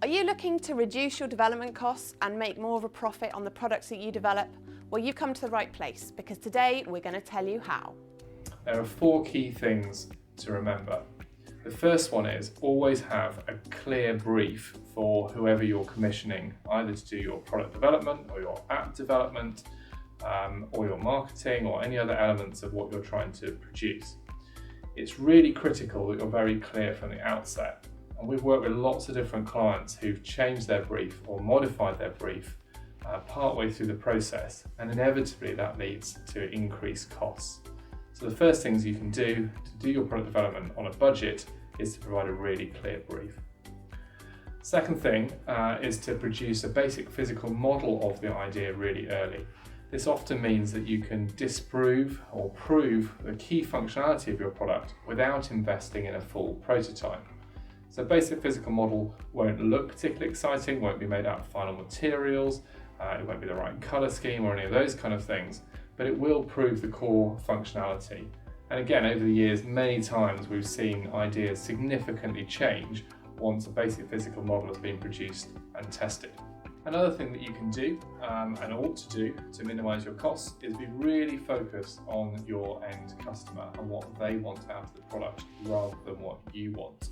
Are you looking to reduce your development costs and make more of a profit on the products that you develop? Well, you've come to the right place, because today we're going to tell you how. There are 4 key things to remember. The first one is always have a clear brief for whoever you're commissioning, either to do your product development or your app development, or your marketing or any other elements of what you're trying to produce. It's really critical that you're very clear from the outset. And we've worked with lots of different clients who've changed their brief or modified their brief partway through the process, and inevitably that leads to increased costs. So the first things you can do to do your product development on a budget is to provide a really clear brief. Second thing is to produce a basic physical model of the idea really early. This often means that you can disprove or prove the key functionality of your product without investing in a full prototype. So a basic physical model won't look particularly exciting, won't be made out of final materials, it won't be the right color scheme or any of those kind of things, but it will prove the core functionality. And again, over the years, many times we've seen ideas significantly change once a basic physical model has been produced and tested. Another thing that you can do and ought to do to minimize your costs is be really focused on your end customer and what they want out of the product rather than what you want.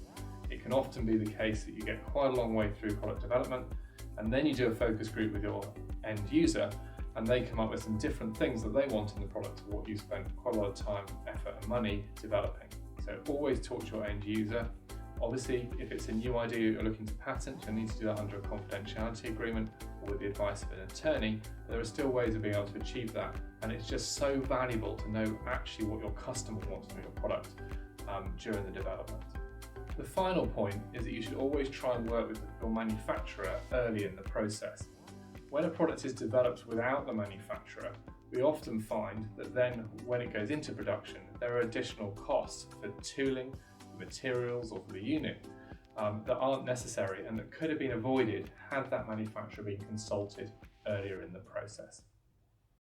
It can often be the case that you get quite a long way through product development, and then you do a focus group with your end user, and they come up with some different things that they want in the product to what you spent quite a lot of time, effort and money developing. So always talk to your end user. Obviously, if it's a new idea you're looking to patent, you'll need to do that under a confidentiality agreement or with the advice of an attorney, but there are still ways of being able to achieve that. And it's just so valuable to know actually what your customer wants from your product during the development. The final point is that you should always try and work with your manufacturer early in the process. When a product is developed without the manufacturer, we often find that then when it goes into production, there are additional costs for tooling, materials or for the unit that aren't necessary and that could have been avoided had that manufacturer been consulted earlier in the process.